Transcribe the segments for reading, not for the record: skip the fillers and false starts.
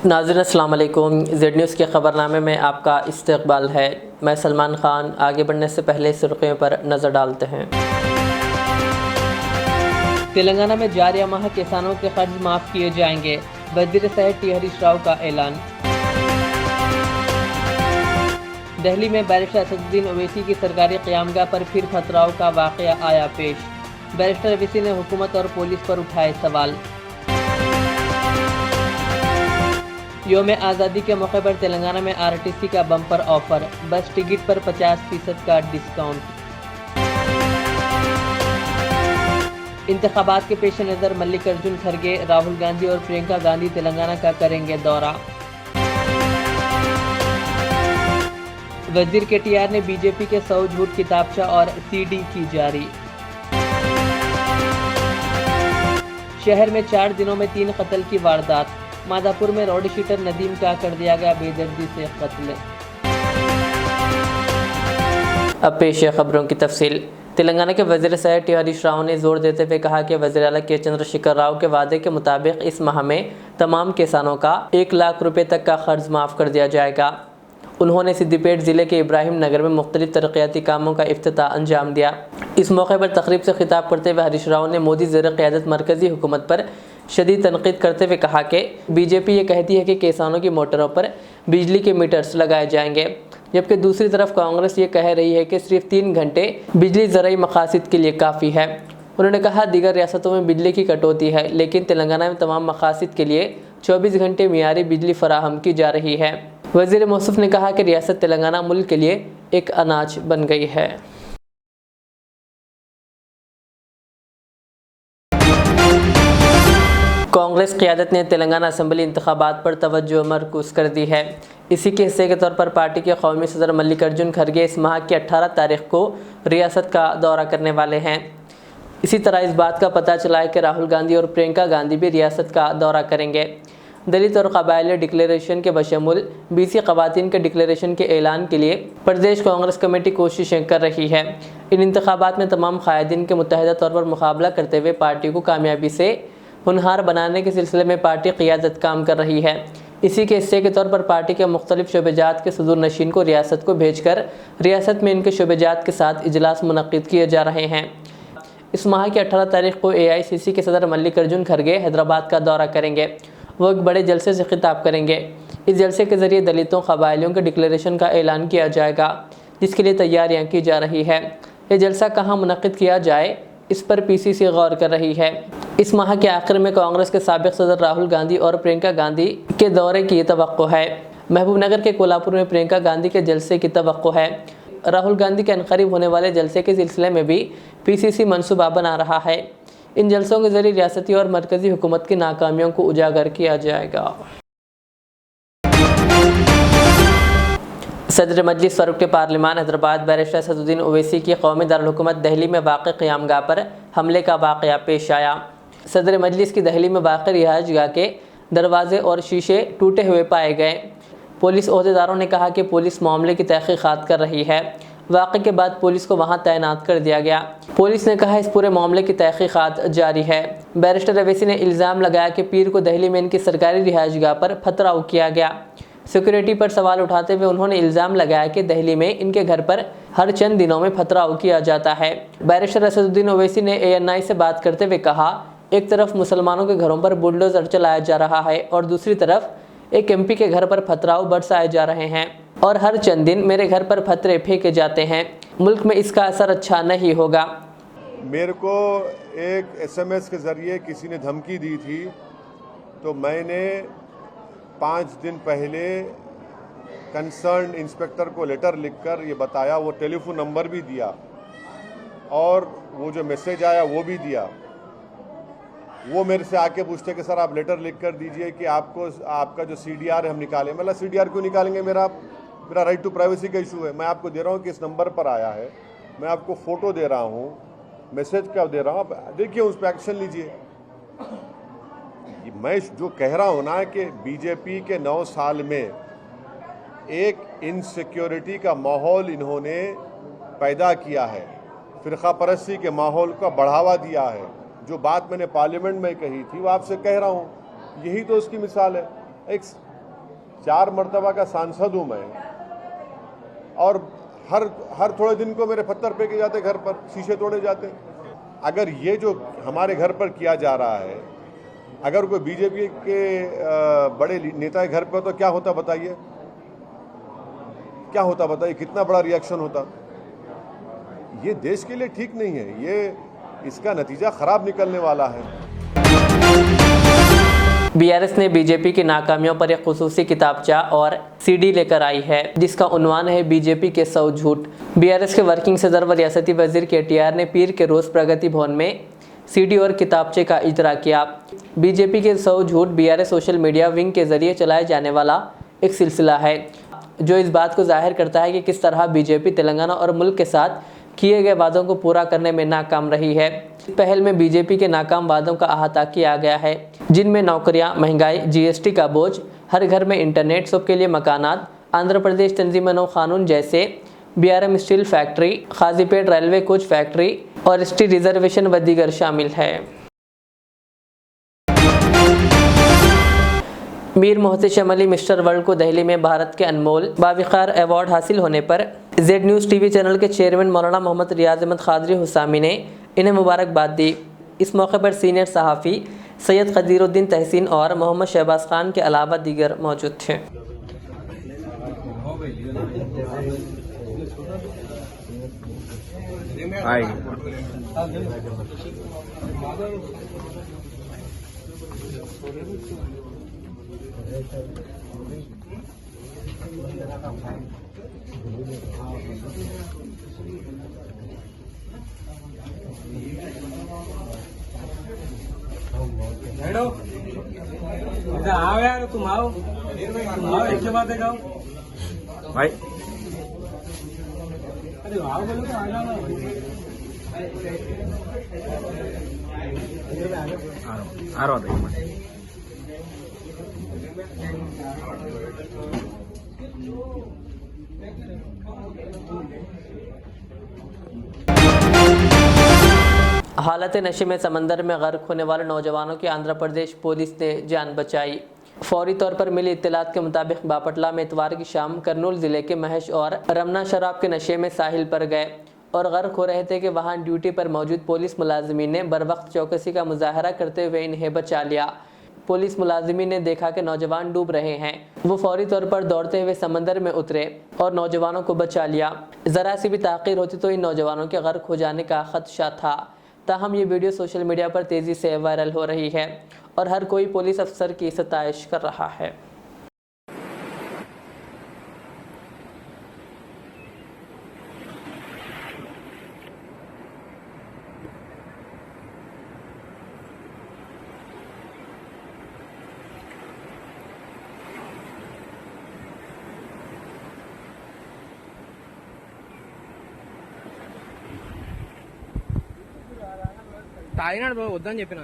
नाज़रीन अस्सलाम वालेकुम। ज़ेड न्यूज़ के ख़बरनामे में आपका इस्तकबाल है। मैं सलमान ख़ान। आगे बढ़ने से पहले सुर्ख़ियों पर नज़र डालते हैं। तेलंगाना में जारिया माह किसानों के कर्ज माफ़ किए जाएंगे, वज़ीर सेहत टी हरीश राव का ऐलान। दिल्ली में बैरिस्टर असदुद्दीन ओवैसी की सरकारी क़यामगाह पर फिर पथराव का वाक़या आया पेश। बैरिस्टर ओवैसी ने हुकूमत और पुलिस पर उठाए सवाल। योम आज़ादी के मौके पर तेलंगाना में आरटीसी का बम्पर ऑफर, बस टिकट पर 50% का डिस्काउंट। इंतखाबात के पेश नज़र मल्लिकार्जुन खड़गे, राहुल गांधी और प्रियंका गांधी तेलंगाना का करेंगे दौरा। वजीर केटीआर ने बीजेपी के 100 झूठ किताबचा और सीडी की जारी। शहर में 4 दिनों में 3 कत्ल की वारदात। मादापुर में रोड शीटर नदीम का कर दिया गया बेदर्दी से कत्ल। अब पेश है खबरों की तफसील। तेलंगाना के वज़ीर सेहत टी हरीश राव ने जोर देते हुए कहा कि वज़ीर आला के चंद्रशेखर राव के वादे के मुताबिक इस माह में तमाम किसानों का 1 लाख रुपए तक का कर्ज माफ़ कर दिया जाएगा। उन्होंने सिद्दीपेट ज़िले के इब्राहिम नगर में मुख्तलिफ तरक्याती कामों का इफ्तिताह अंजाम दिया। इस मौके पर तकरीब से खिताब करते हुए हरीश राव ने मोदी ज़ेर क़यादत मरकज़ी हुकूमत पर शदीद तनक़ीद करते हुए कहा कि बीजेपी ये कहती है कि किसानों की मोटरों पर बिजली के मीटर्स लगाए जाएंगे, जबकि दूसरी तरफ कांग्रेस ये कह रही है कि सिर्फ 3 घंटे बिजली ज़राई मकासद के लिए काफ़ी है। उन्होंने कहा दीगर रियासतों में बिजली की कटौती है, लेकिन तेलंगाना में तमाम मकासद के लिए 24 घंटे मियारी बिजली फराहम की जा रही है। वज़ीर मौसूफ ने कहा कि रियासत तेलंगाना मुल्क के लिए एक अनाज बन गई है। कांग्रेस क़यादत ने तेलंगाना असम्बली इंतखाबात पर तवज्जो मरकूज़ कर दी है। इसी के हिस्से के तौर पर पार्टी के कौमी सदर मल्लिकार्जुन खड़गे इस माह की 18 तारीख को रियासत का दौरा करने वाले हैं। इसी तरह इस बात का पता चला है कि राहुल गांधी और प्रियंका गांधी भी रियासत का दौरा करेंगे। दलित और कबायली डिक्लेरेशन के बशमूल BC ख़वातीन के डिक्लेरेशन के ऐलान के लिए प्रदेश कांग्रेस कमेटी कोशिशें कर रही है। इन इंतखाबात में तमाम कायदीन के मुत्तहिदा तौर पर मुकाबला करते हुए पार्टी को कामयाबी से हुनहार बनाने के सिलसिले में पार्टी क़यादत काम कर रही है। इसी के हिस्से के तौर पर पार्टी के मुख्तलिफ शोबेजात के सदूर नशीन को रियासत को भेजकर रियासत में इनके शोबेजात के साथ इजलास मुनक़्क़िद किए जा रहे हैं। इस माह की 18 तारीख को AICC के सदर मल्लिकार्जुन खड़गे हैदराबाद का दौरा करेंगे। वो एक बड़े जलसे से खिताब करेंगे। इस जलसे के ज़रिए दलितों कबायलियों के डिक्लेरेशन का ऐलान किया जाएगा, जिसके लिए तैयारियाँ की जा रही है। ये जलसा कहाँ मुनक़्क़िद किया जाए, इस पर PCC गौर कर रही है। इस माह के आखिर में कांग्रेस के साबिक़ सदर राहुल गांधी और प्रियंका गांधी के दौरे की तवक्को है। महबूबनगर के कोल्हापुर में प्रियंका गांधी के जलसे की तवक्को है। राहुल गांधी के अनकरीब होने वाले जलसे के सिलसिले में भी PCC मनसूबा बना रहा है। इन जलसों के जरिए रियासती और मरकज़ी हुकूमत की नाकामियों को उजागर किया जाएगा। सदर मजलिस फ़रूख़ पार्लिमान हैदराबाद बैरिस्टर असदुद्दीन ओवैसी की कौमी दारुल-हुकूमत दिल्ली में वाक़ क़यामगाह पर हमले का वाक़या पेश आया। सदर मजलिस की दिल्ली में वाक़ रिहाइशगाह के दरवाजे और शीशे टूटे हुए पाए गए। पुलिस ओहदेदारों ने कहा कि पुलिस मामले की तहक़ीक़ात कर रही है। वाक़े के बाद पुलिस को वहां तैनात कर दिया गया। पुलिस ने कहा इस पूरे मामले की तहक़ीक़ात जारी है। बैरिस्टर ओवैसी ने इल्ज़ाम लगाया कि पीर को दिल्ली में इनकी सरकारी रिहाइशगाह पर पथराव किया गया। सिक्योरिटी पर सवाल उठाते हुए उन्होंने इल्ज़ाम लगाया कि दिल्ली में इनके घर पर हर चंद दिनों में पथराव किया जाता है। बैरिस्टर असदुद्दीन ओवैसी ने ANI से बात करते हुए कहा, एक तरफ मुसलमानों के घरों पर बुलडोज़र चलाया जा रहा है और दूसरी तरफ एक MP के घर पर पथराव बरसाए जा रहे हैं और हर चंद दिन मेरे घर पर पत्थरे फेंके जाते हैं। मुल्क में इसका असर अच्छा नहीं होगा। मेरे को एक SMS के ज़रिए किसी ने धमकी दी थी, तो मैंने 5 दिन पहले कंसर्न इंस्पेक्टर को लेटर लिखकर ये बताया, वो टेलीफोन नंबर भी दिया और वो जो मैसेज आया वो भी दिया। वो मेरे से आके पूछते कि सर आप लेटर लिख कर दीजिए कि आपका जो CDR है हम निकालें। मतलब CDR क्यों निकालेंगे, मेरा राइट टू प्राइवेसी का इशू है। मैं आपको दे रहा हूँ कि इस नंबर पर आया है, मैं आपको फ़ोटो दे रहा हूँ, मैसेज क्या दे रहा हूँ, आप देखिए उस पर एक्शन लीजिए। मैं जो कह रहा हूँ ना कि बीजेपी के 9 साल में एक इनसिक्योरिटी का माहौल इन्होंने पैदा किया है, फ़िरक़ा परस्ती के माहौल का बढ़ावा दिया है। जो बात मैंने पार्लियामेंट में कही थी वो आपसे कह रहा हूँ, यही तो उसकी मिसाल है। एक 4 मरतबा का सांसद हूँ मैं, और हर थोड़े दिन को मेरे पत्थर फेंके जाते, घर पर शीशे तोड़े जाते। अगर ये जो हमारे घर पर किया जा रहा है, अगर कोई बीजेपी के बड़े नेता के घर पर, तो क्या होता बताइए, क्या होता बताइए, कितना बड़ा रिएक्शन होता। ये देश के लिए ठीक नहीं है, ये इसका नतीजा खराब निकलने वाला है। बीआरएस ने बीजेपी की नाकामियों पर एक खुसूसी किताबचा और सीडी लेकर आई है, जिसका उन्वान है बीजेपी के 100 झूठ। बीआरएस के वर्किंग सदर व रियासती वजीर केटीआर ने पीर के रोज प्रगति भवन में सीडी और किताबचे का इजरा किया। बीजेपी के 100 झूठ बीआरएस सोशल मीडिया विंग के जरिए चलाए जाने वाला एक सिलसिला है, जो इस बात को जाहिर करता है कि किस तरह बीजेपी तेलंगाना और मुल्क के साथ किए गए वादों को पूरा करने में नाकाम रही है। इस पहल में बीजेपी के नाकाम वादों का अहाता किया गया है, जिनमें नौकरियां, महंगाई, जीएसटी का बोझ, हर घर में इंटरनेट, सबके लिए मकानात, आंध्र प्रदेश तंजीम कानून जैसे BRM steel factory, Kazipet railway coach factory और एसटी रिजर्वेशन व दीगर शामिल है। मीर मोहतशम अली मिस्टर वर्ल्ड को दिल्ली में भारत के अनमोल बाविकार अवार्ड हासिल होने पर जेड न्यूज़ टीवी चैनल के चेयरमैन मौलाना मोहम्मद रियाज अहमद खादरी हुसामी ने इन्हें मुबारकबाद दी। इस मौके पर सीनियर सहाफ़ी सैयद खदीरुद्दीन तहसीन और मोहम्मद शहबाज खान के अलावा दीगर मौजूद थे। आओ यार, तुम आओ एक बात है भाई। अरे आओ बोलो तो आ जाना। आ रहा हालत नशे में समंदर में गर्क होने वाले नौजवानों की आंध्र प्रदेश पुलिस ने जान बचाई। फौरी तौर पर मिली इत्तलात के मुताबिक बापटला में इतवार की शाम कर्नूल जिले के महेश और रमना शराब के नशे में साहिल पर गए और गर्क हो रहे थे कि वहां ड्यूटी पर मौजूद पुलिस मुलाजिमीन ने बरवक्त चौकसी का मुजाहरा करते हुए इन्हें बचा लिया। पुलिस मुलाजिमीन ने देखा कि नौजवान डूब रहे हैं। वो फौरी तौर पर दौड़ते हुए समंदर में उतरे और नौजवानों को बचा लिया। ज़रा सी भी ताख़ीर होती तो इन नौजवानों के गर्क हो जाने का खदशा था। ताहम ये वीडियो सोशल मीडिया पर तेज़ी से वायरल हो रही है और हर कोई पुलिस अफसर की सताइश कर रहा है। తాగినాడు బాబు, వద్దని చెప్పిన.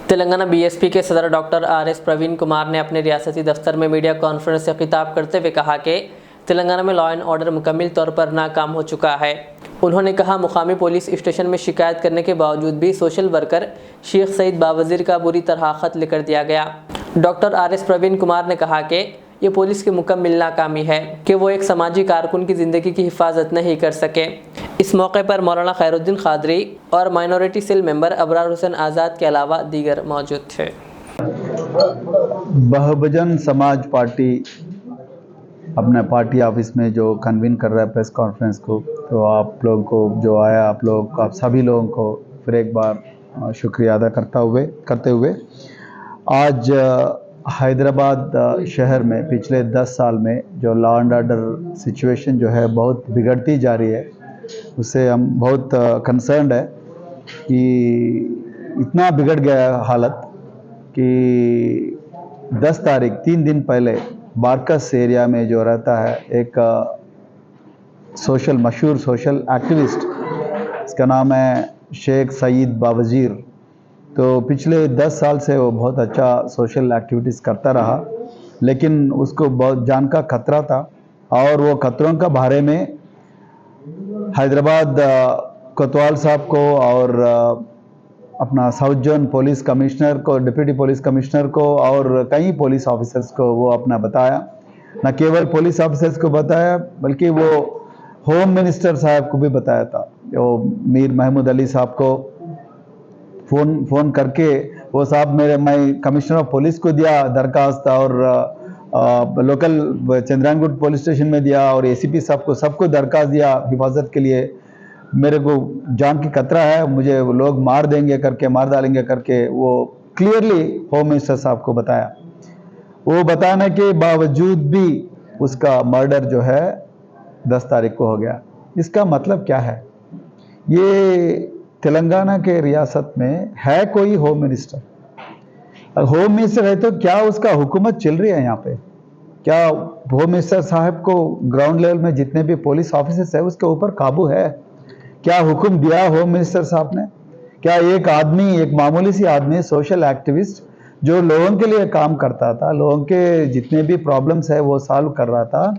तेलंगाना बीएसपी के सदर डॉक्टर आरएस प्रवीण कुमार ने अपने रियासती दफ्तर में मीडिया कॉन्फ्रेंस से खिताब करते हुए कहा कि तेलंगाना में लॉ एंड ऑर्डर मुकम्मल तौर पर नाकाम हो चुका है। उन्होंने कहा मुकामी पुलिस स्टेशन में शिकायत करने के बावजूद भी सोशल वर्कर शेख सईद बावजीर का बुरी तरह खत लिख दिया गया। डॉक्टर RS प्रवीण कुमार ने कहा कि ये पुलिस की मुकम्मल नाकामी है कि वो एक समाजी कारकुन की ज़िंदगी की हिफाजत नहीं कर सके। इस मौके पर मौलाना खैरुद्दीन खादरी और minority cell member Abrar Hussain Azad के अलावा दीगर मौजूद थे। बहुजन समाज पार्टी अपने पार्टी ऑफिस में जो कन्वीन कर रहा है प्रेस कॉन्फ्रेंस को, तो आप लोगों को जो आया, आप सभी लोगों को फिर एक बार शुक्रिया अदा करते हुए आज हैदराबाद शहर में पिछले 10 साल में जो लॉ एंड ऑर्डर सिचुएशन जो है बहुत बिगड़ती जा रही है, उससे हम बहुत कंसर्न्ड है कि इतना बिगड़ गया है हालत कि 10 तारीख 3 दिन पहले बारकस एरिया में जो रहता है एक मशहूर सोशल एक्टिविस्ट, इसका नाम है शेख सईद बावजीर। तो पिछले 10 साल से वो बहुत अच्छा सोशल एक्टिविटीज़ करता रहा, लेकिन उसको बहुत जान का खतरा था और वो खतरों का बारे में हैदराबाद कोतवाल साहब को और अपना साउथ जोन पुलिस कमिश्नर को, डिप्टी पुलिस कमिश्नर को और कई पुलिस ऑफिसर्स को वो अपना बताया। न केवल पुलिस ऑफिसर्स को बताया बल्कि वो होम मिनिस्टर साहब को भी बताया था। जो मीर महमूद अली साहब को फ़ोन करके वो साहब मैं कमिश्नर ऑफ पुलिस को दिया दरखास्त और लोकल चंद्रानगुट पुलिस स्टेशन में दिया और ACP साहब को सबको दरखास्त दिया हिफाजत के लिए। मेरे को जान की खतरा है, मुझे लोग मार डालेंगे करके वो क्लियरली होम मिनिस्टर साहब को बताया। वो बताने के बावजूद भी उसका मर्डर जो है 10 तारीख को हो गया। इसका मतलब क्या है? ये तेलंगाना के रियासत में है कोई होम मिनिस्टर? होम मिनिस्टर है तो क्या उसका हुकूमत चल रही है यहाँ पे? क्या होम मिनिस्टर साहब को ग्राउंड लेवल में जितने भी पुलिस ऑफिसर्स है उसके ऊपर काबू है? क्या हुक्म दिया होम मिनिस्टर साहब ने? क्या एक मामूली सी आदमी, सोशल एक्टिविस्ट जो लोगों के लिए काम करता था, लोगों के जितने भी प्रॉब्लम्स है वो सॉल्व कर रहा था,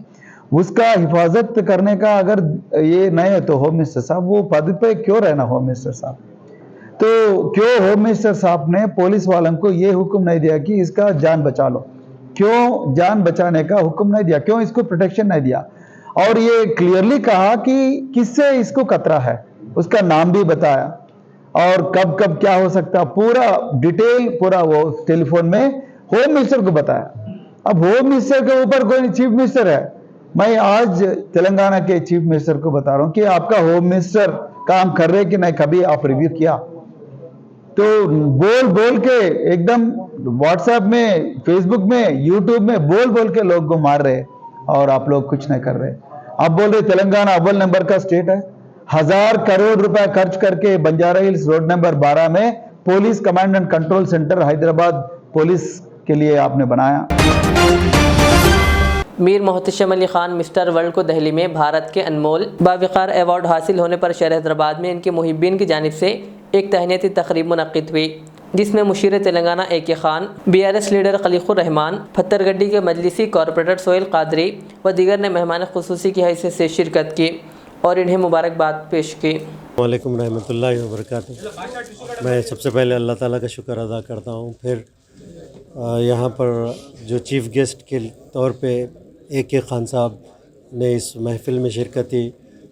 उसका हिफाजत करने का अगर ये नहीं है तो होम मिनिस्टर साहब वो पद पे क्यों रहना? होम मिनिस्टर साहब तो क्यों होम मिनिस्टर साहब ने पुलिस वालों को ये हुक्म नहीं दिया कि इसका जान बचा लो? क्यों जान बचाने का हुक्म नहीं दिया? क्यों इसको प्रोटेक्शन नहीं दिया? और ये क्लियरली कहा कि किससे इसको खतरा है, उसका नाम भी बताया और कब कब क्या हो सकता, पूरा डिटेल पूरा वो टेलीफोन में होम मिनिस्टर को बताया। अब होम मिनिस्टर के ऊपर कोई चीफ मिनिस्टर है? मैं आज तेलंगाना के चीफ मिनिस्टर को बता रहा हूं कि आपका होम मिनिस्टर काम कर रहे कि नहीं, कभी आप रिव्यू किया? तो बोल के एकदम व्हाट्सएप में, फेसबुक में, यूट्यूब में बोल के लोग को मार रहे और आप लोग कुछ नहीं कर रहे। आप बोल रहे तेलंगाना अव्वल नंबर का स्टेट है, 1000 करोड़ रुपए खर्च करके बंजारा हिल्स रोड नंबर 12 में police command and control centre Hyderabad police के लिए आपने बनाया। मीर मोहतशम अली खान मिस्टर वर्ल्ड को दिल्ली में भारत के अनमोल बावकार अवार्ड हासिल होने पर शहर हैदराबाद में इनके मुहिब्बीन की जानिब से एक तहनीती तकरीब मुनक़्क़िद हुई, जिसमें मुशीर Telangana AK Khan, BRS leader Khaleequr Rahman, Patthargatti के मजलिसी कॉरपोरेटर सोहेल कादरी व दीगर ने मेहमान खुसूसी की हैसियत से शिरकत की और इन्हें मुबारकबाद पेश की। वालेकुम रहमतुल्लाहि व बरकातुहू। मैं सबसे पहले अल्लाह ताला का शुक्र अदा करता हूँ। फिर यहाँ पर जो चीफ़ गेस्ट के तौर पे AK खान साहब ने इस महफ़िल में शिरकत की।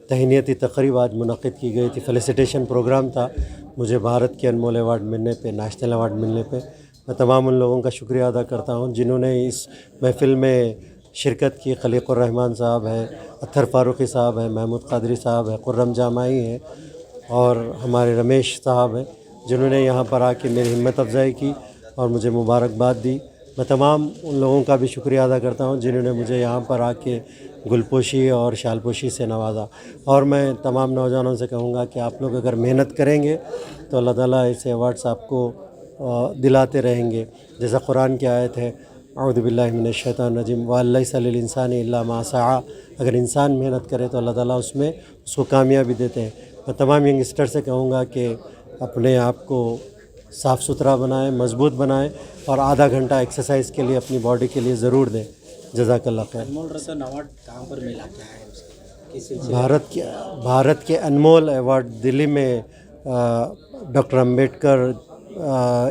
तहनीती तकरीब आज मुनक़्क़िद की गई थी, फेलिसिटेशन प्रोग्राम था। मुझे भारत के अनमोल अवार्ड मिलने पे, नेशनल अवार्ड मिलने पे मैं तमाम उन लोगों का शुक्रिया अदा करता हूँ जिन्होंने इस महफ़िल में शिरकत की। खलीकुर रहमान साहब हैं, अत्थर फ़ारूक़ी साहब हैं, महमूद कादरी साहब हैं, खुर्रम जामाई हैं और हमारे रमेश साहब हैं, जिन्होंने यहाँ पर आके मेरी हिम्मत अफ़ज़ाई की और मुझे मुबारकबाद दी। मैं तमाम उन लोगों का भी शुक्रिया अदा करता हूँ जिन्होंने मुझे यहाँ पर आके गुलपोशी और शालपोशी से नवाजा। और मैं तमाम नौजवानों से कहूँगा कि आप लोग अगर मेहनत करेंगे तो अल्लाह ताला ऐसे अवार्ड्स आपको दिलाते रहेंगे। जैसा कुरान की आयत है, औज़ु बिल्लाहि मिनश शैतानिर रजीम, व लैसा लिल इंसानि इल्ला मा सआ। अगर इंसान मेहनत करे तो अल्लाह ताला उसमें उसको कामयाबी देते हैं। मैं तमाम यंगस्टर से कहूँगा कि अपने आप को साफ़ सुथरा बनाएं, मज़बूत बनाएं और आधा घंटा एक्सरसाइज के लिए अपनी बॉडी के लिए ज़रूर दें। जज़ाकल्लाह खैर। अनमोल रतन अवार्ड कहाँ पर मिला, क्या है उसका? भारत के अनमोल अवार्ड दिल्ली में डॉक्टर अंबेडकर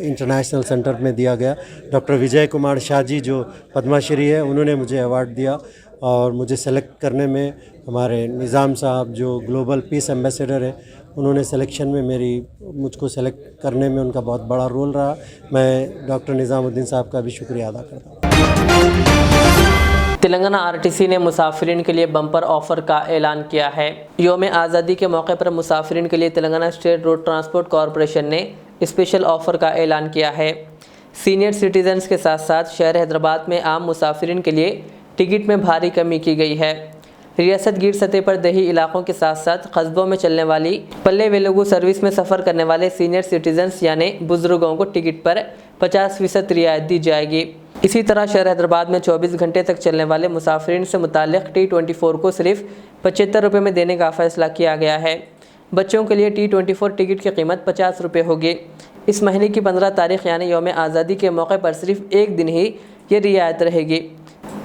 इंटरनेशनल सेंटर में दिया गया। डॉक्टर विजय कुमार शाह जी जो पद्मश्री है, उन्होंने मुझे अवार्ड दिया और मुझे सेलेक्ट करने में हमारे निज़ाम साहब जो ग्लोबल पीस एम्बेसडर है, उन्होंने सिलेक्शन में मुझको सेलेक्ट करने में उनका बहुत बड़ा रोल रहा। मैं डॉक्टर निज़ामुद्दीन साहब का भी शुक्रिया अदा करता हूँ। तेलंगाना आरटीसी ने मुसाफिरीन के लिए बम्पर ऑफर का ऐलान किया है। यौम आज़ादी के मौके पर मुसाफिरीन के लिए Telangana state road transport corporation ने स्पेशल ऑफर का ऐलान किया है। सीनियर सिटीजन्स के साथ साथ शहर हैदराबाद में आम मुसाफिरीन के लिए टिकट में भारी कमी की गई है। रियासत गिर सतह पर दही इलाकों के साथ साथ कस्बों में चलने वाली पल्ले वेलुगु सर्विस में सफ़र करने वाले सीनियर सिटीजन्स यानी बुजुर्गों को टिकट पर 50% रियायत दी जाएगी। इसी तरह शहर हैदराबाद में 24 घंटे तक चलने वाले मुसाफिरीन से मुताल्लिक़ T24 को सिर्फ 75 रुपये में देने का फ़ैसला किया गया है। बच्चों के लिए T24 टिकट की कीमत 50 रुपये होगी। इस महीने की 15 तारीख यानी यौम आज़ादी के मौके पर सिर्फ एक दिन ही ये रियायत रहेगी।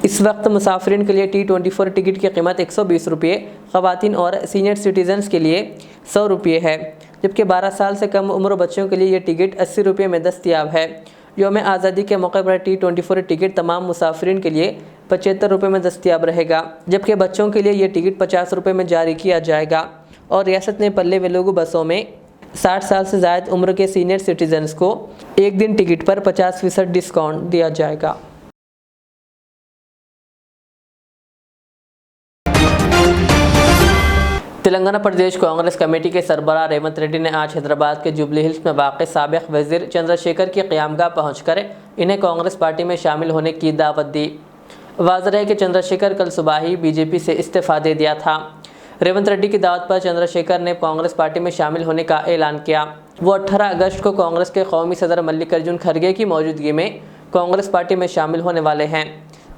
इस वक्त मुसाफिरीन के लिए T24 टिकट की कीमत 120 रुपये, ख़वातीन और सीनियर सिटीजन्स के लिए 100 रुपये है, जबकि 12 साल से कम उम्र बच्चों के लिए ये टिकट 80 रुपये में दस्तयाब है। यौम आज़ादी के मौके पर T24 टिकट तमाम मुसाफिरीन के लिए 75 रुपये में दस्तयाब रहेगा, जबकि बच्चों के लिए ये टिकट 50 रुपये में जारी किया जाएगा। और रियासत ने पल्ले वेलुगु बसों में 60 साल से ज़ायद उम्र के सीनियर सिटीजन्स को एक दिन टिकट पर 50% डिस्काउंट दिया जाएगा। तेलंगाना प्रदेश कांग्रेस कमेटी के सरबराह रेवंत रेड्डी ने आज हैदराबाद के जुबली हिल्स में वाक़ साबिक़ वज़ीर चंद्रशेखर की क़यामगाह पहुंचकर इन्हें कांग्रेस पार्टी में शामिल होने की दावत दी। वाज़ेह है कि चंद्रशेखर कल सुबह ही बीजेपी से इस्तीफ़ा दे दिया था। रेवंत रेड्डी की दावत पर चंद्रशेखर ने कांग्रेस पार्टी में शामिल होने का ऐलान किया। वो 18 अगस्त को कांग्रेस के कौमी सदर मल्लिकार्जुन खड़गे की मौजूदगी में कांग्रेस पार्टी में शामिल होने वाले हैं।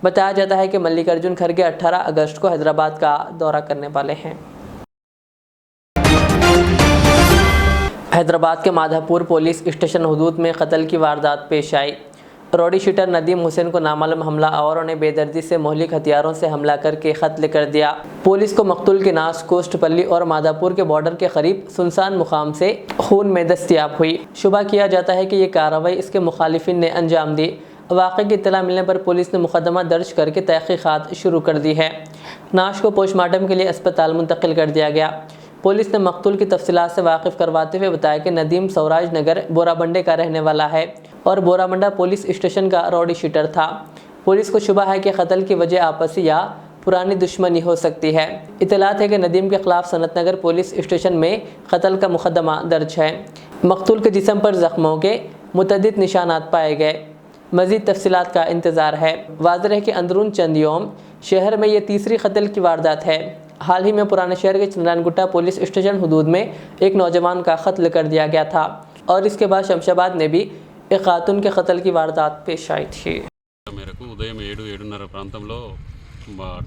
बताया जाता है कि मल्लिकार्जुन खड़गे 18 अगस्त को हैदराबाद का दौरा करने वाले हैं। हैदराबाद के माधापुर पुलिस स्टेशन हदूद में कत्ल की वारदात पेश आई। रौडी शीटर नदीम हुसैन को नामालूम हमलावरों ने बेदर्दी से मोहलिक हथियारों से हमला करके कत्ल कर दिया। पुलिस को मकतूल की नाश कोस्टपल्ली और माधापुर के बॉर्डर के करीब सुनसान मुकाम से खून में दस्तयाब हुई। शुबा किया जाता है कि ये कार्रवाई इसके मुखालिफिन ने अंजाम दी। वाक़े की इत्तला मिलने पर पुलिस ने मुकदमा दर्ज करके तहक़ीक़ात शुरू कर दी है। नाश को पोस्टमार्टम के लिए अस्पताल मुंतकिल कर दिया गया। पुलिस ने मकतूल की तफसीलात से वाकिफ़ करवाते हुए बताया कि नदीम सौराज नगर बोराबंडे का रहने वाला है और बोराबंडा पुलिस स्टेशन का रौडी शीटर था। पुलिस को शुबा है कि कत्ल की वजह आपसी या पुरानी दुश्मनी हो सकती है। इत्तलात है कि नदीम के खिलाफ सनत नगर पुलिस स्टेशन में कत्ल का मुकदमा दर्ज है। मकतूल के जिस्म पर ज़ख्मों के मुतअद्दिद निशानात पाए गए। मज़ीद तफसीलात का इंतज़ार है। वाज़ेह है कि अंदरून चंद यौम शहर में ये तीसरी कत्ल की वारदात है। हाल ही में पुराने शहर के चंद्रानगुट्टा पुलिस स्टेशन हदूद में एक नौजवान का कत्ल कर दिया गया था और इसके बाद शमशाबाद में भी एक खातून के कत्ल की वारदात पेश आई थी। మేరకు ఉదయం 7-7:30 ప్రాంతంలో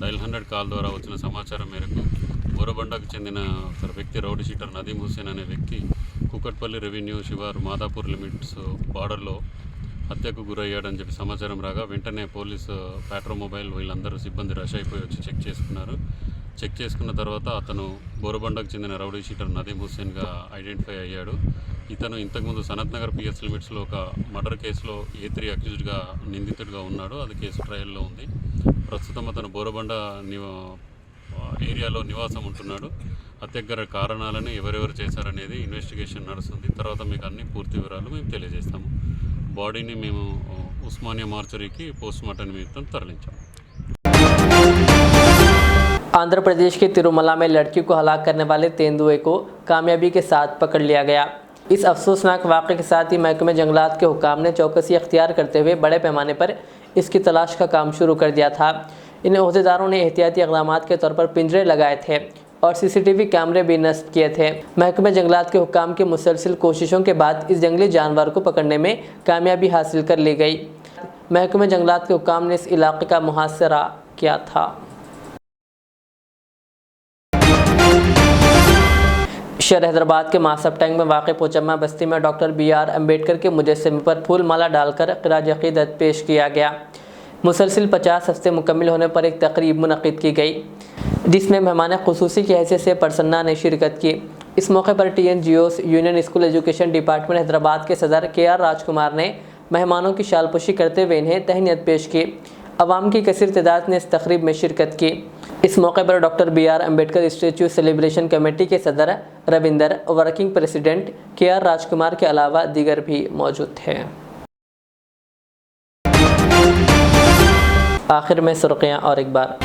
డైల్ 100 కాల్ ద్వారా వచ్చిన సమాచారం మేరకు బోరబండకు చెందిన ఒక వ్యక్తి రౌడీ షీటర్ నదీం హుస్సేన్ అనే వ్యక్తి కుకట్పల్లి రెవెన్యూ శివారు మాదాపూర్ లిమిట్స్ బార్డర్లో హత్యకు గురయ్యాడని చెప్పి సమాచారం రాగా వెంటనే పోలీసు ప్యాట్రో మొబైల్ వీళ్ళందరూ సిబ్బంది రష్ అయిపోయి వచ్చి చెక్ చేసుకున్న తర్వాత అతను బోరబండకు చెందిన రౌడీ షీటర్ నదీం హుస్సేన్గా ఐడెంటిఫై అయ్యాడు. ఇతను ఇంతకుముందు సనత్ నగర్ పిఎస్ లిమిట్స్లో ఒక మర్డర్ కేసులో A3 అక్యూజ్డ్గా నిందితుడిగా ఉన్నాడు. అది కేసు ట్రయల్లో ఉంది. ప్రస్తుతం అతను బోరబండ ఏరియాలో నివాసం ఉంటున్నాడు. హత్యకు గల కారణాలను ఎవరెవరు చేశారనేది ఇన్వెస్టిగేషన్ నడుస్తుంది. తర్వాత మీకు అన్ని పూర్తి వివరాలు మేము తెలియజేస్తాము. బాడీని మేము ఉస్మానియా మార్చరీకి పోస్ట్మార్టం నిమిత్తం తరలించాము. आंध्र प्रदेश के तिरुमला में लड़की को हलाक करने वाले तेंदुए को कामयाबी के साथ पकड़ लिया गया। इस अफसोसनाक वाक़े के साथ ही महकमे जंगलात के हुक्काम ने चौकसी अख्तियार करते हुए बड़े पैमाने पर इसकी तलाश का काम शुरू कर दिया था। इन ओहदेदारों ने एहतियाती इक़दामात के तौर पर पिंजरे लगाए थे और CCTV कैमरे भी नस्ब किए थे। महकमे जंगलात के हुक्काम की मुसलसिल कोशिशों के बाद इस जंगली जानवर को पकड़ने में कामयाबी हासिल कर ली गई। महकमे जंगलात के हुक्काम ने इस इलाके का मुहासरा किया था। शहर हैदराबाद के मासब टैंक में वाक़ पोचम्मा बस्ती में डॉक्टर BR अम्बेडकर के मुजस्समे पर फूल माला डालकर क़िराज अक़ीदत पेश किया गया। मुसलसिल 50 हफ्ते मुकम्मिल होने पर एक तकरीब मुनक़िद की गई। जिसमें मेहमान खुसूसी की हैसियत से प्रसन्ना ने शिरकत की। इस मौके पर TNGOs union school education department Hyderabad के सदर KR राजकुमार ने मेहमानों की शालपोशी करते हुए इन्हें तहनीत पेश की। अवाम की कसीर तादाद ने इस तकरीब में शिरकत की। इस मौके पर doctor BR Ambedkar statue celebration committee के सदर रविंदर, वर्किंग प्रेसिडेंट KR राजकुमार के अलावा दीगर भी मौजूद थे। आखिर में सुर्खियां और एक बार।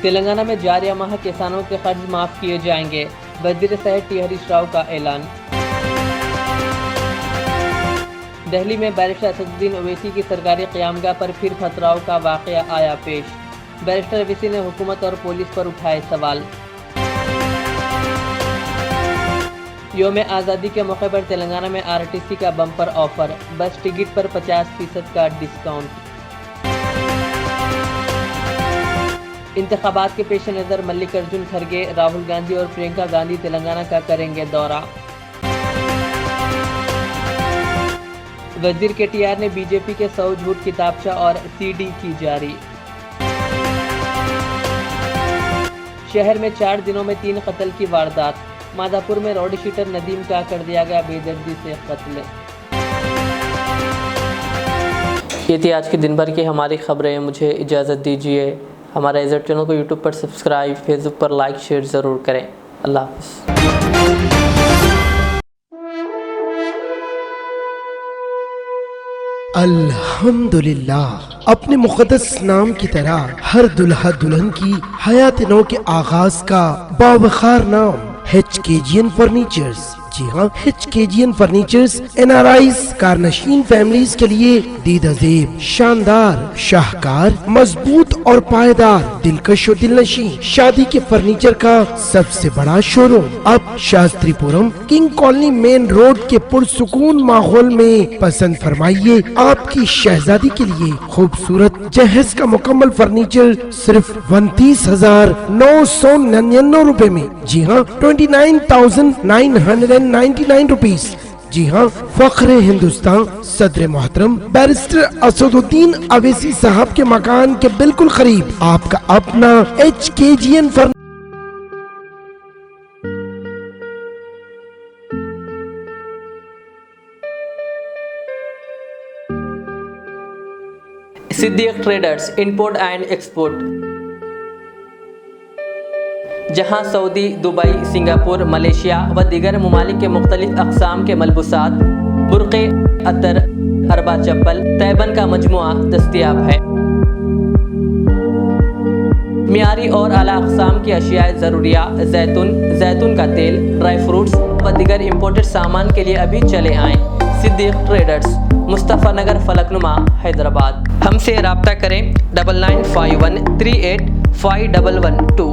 तेलंगाना में जारिया माह किसानों के कर्ज माफ किए जाएंगे, वज़ीर सेहत T हरीश राव का ऐलान। दिल्ली में बैरिस्टर असदुद्दीन ओवैसी की सरकारी क़यामगाह पर फिर पथराव का वाक़या आया पेश। बैरिस्टर ओवैसी ने हुकूमत और पुलिस पर उठाए सवाल। योम आज़ादी के मौके पर तेलंगाना में RTC का बम्पर ऑफर, बस टिकट पर 50% का डिस्काउंट। इंतखाबात के पेश नज़र मल्लिकार्जुन खड़गे, राहुल गांधी और प्रियंका गांधी तेलंगाना का करेंगे दौरा। वज़ीर KTR ने BJP के 100 झूठ किताबचा और CD की जारी। शहर में 4 दिनों में 3 कत्ल की वारदात। माधापुर में रोड शीटर नदीम का कर दिया गया बेदर्दी से कत्ल। ये थी आज के दिन भर की हमारी खबरें। मुझे इजाज़त दीजिए। हमारा इज़्ज़त चैनल को YouTube पर सब्सक्राइब, फेसबुक पर लाइक शेयर ज़रूर करें। अल्लाह हाफ़िज़। अल्हम्दुलिल्लाह, अपने मुक़द्दस नाम की तरह हर दुल्हा दुल्हन की हयात नौ के आगाज का बावखार नाम HKGN फर्नीचर्स। जी हाँ, HKGN फर्नीचर्स NRIs कारनशीन फैमिलीज के लिए दीदाज़ेब, शानदार, शाहकार, मजबूत और पायदार, दिलकश और दिलनशी शादी के फर्नीचर का सबसे बड़ा शोरूम अब Shastripuram king colony main road के पुरसुकून माहौल में पसंद फरमाइए। आपकी शहजादी के लिए खूबसूरत जहेज का मुकम्मल फर्नीचर सिर्फ 29,999 रुपए में। जी हाँ, 29,999 रुपीज। जी हाँ, फख्रे हिंदुस्तान सदर मोहतरम बैरिस्टर असदुद्दीन ओवैसी साहब के मकान के बिल्कुल करीब आपका अपना HKGN Siddique traders import and export, जहां सऊदी, दुबई, सिंगापुर, मलेशिया व दीगर ममालिक के मुख्तलिफ अक़साम के मलबूसात, बुर्क़े, अतर, अरबा चप्पल, तैबन का मजमुआ दस्तयाब है। मियारी और आला अक़साम की अशियाए ज़रूरिया, जैतून का तेल, ड्राई फ्रूट्स व दीगर इम्पोर्टेड सामान के लिए अभी चले आएँ। सिद्दीक ट्रेडर्स, मुस्तफ़ा नगर, फलकनुमा, हैदराबाद। हमसे रब्ता करें 9951385112।